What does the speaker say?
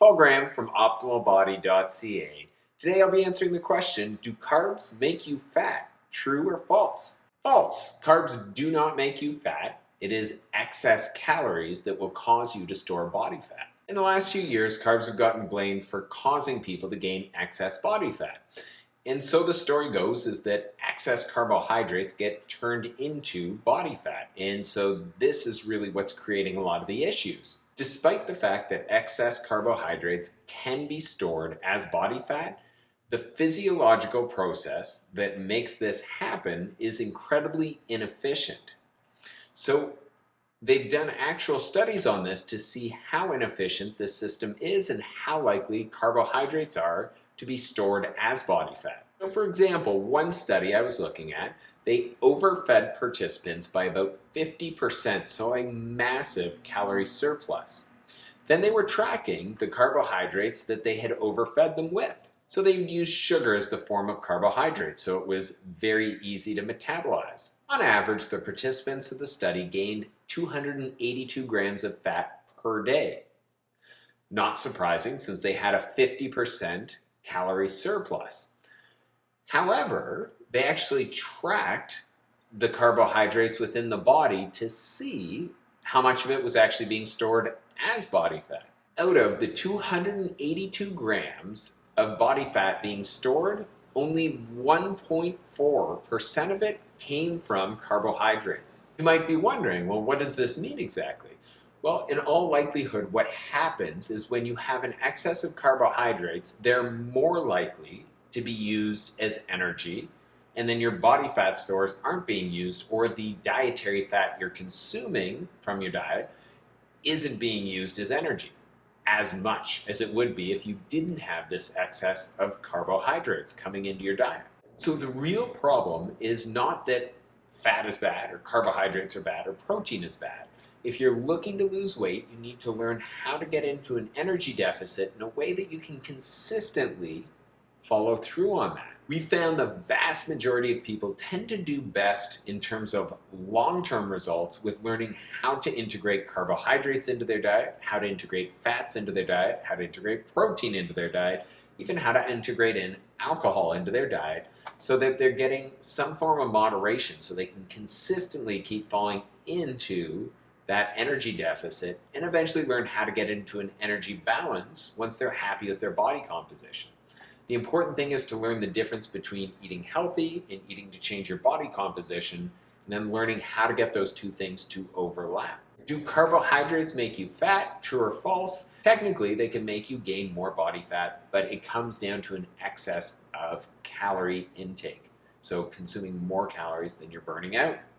Paul Graham from optimalbody.ca. Today I'll be answering the question, do carbs make you fat? True or false? False. Carbs do not make you fat. It is excess calories that will cause you to store body fat. In the last few years, carbs have gotten blamed for causing people to gain excess body fat. And so the story goes is that excess carbohydrates get turned into body fat. And so this is really what's creating a lot of the issues. Despite the fact that excess carbohydrates can be stored as body fat, the physiological process that makes this happen is incredibly inefficient. So they've done actual studies on this to see how inefficient this system is and how likely carbohydrates are to be stored as body fat. So for example, one study I was looking at, they overfed participants by about 50%, so a massive calorie surplus. Then they were tracking the carbohydrates that they had overfed them with. So they used sugar as the form of carbohydrate, so it was very easy to metabolize. On average, the participants of the study gained 282 grams of fat per day. Not surprising, since they had a 50% calorie surplus. However, they actually tracked the carbohydrates within the body to see how much of it was actually being stored as body fat. Out of the 282 grams of body fat being stored, only 1.4% of it came from carbohydrates. You might be wondering, well, what does this mean exactly? Well, in all likelihood, what happens is when you have an excess of carbohydrates, they're more likely to be used as energy, and then your body fat stores aren't being used, or the dietary fat you're consuming from your diet isn't being used as energy as much as it would be if you didn't have this excess of carbohydrates coming into your diet. So the real problem is not that fat is bad, or carbohydrates are bad, or protein is bad. If you're looking to lose weight, you need to learn how to get into an energy deficit in a way that you can consistently follow through on that. We found the vast majority of people tend to do best in terms of long-term results with learning how to integrate carbohydrates into their diet, how to integrate fats into their diet, how to integrate protein into their diet, even how to integrate in alcohol into their diet, so that they're getting some form of moderation so they can consistently keep falling into that energy deficit and eventually learn how to get into an energy balance once they're happy with their body composition. The important thing is to learn the difference between eating healthy and eating to change your body composition, and then learning how to get those two things to overlap. Do carbohydrates make you fat? True or false? Technically, they can make you gain more body fat, but it comes down to an excess of calorie intake. So consuming more calories than you're burning out.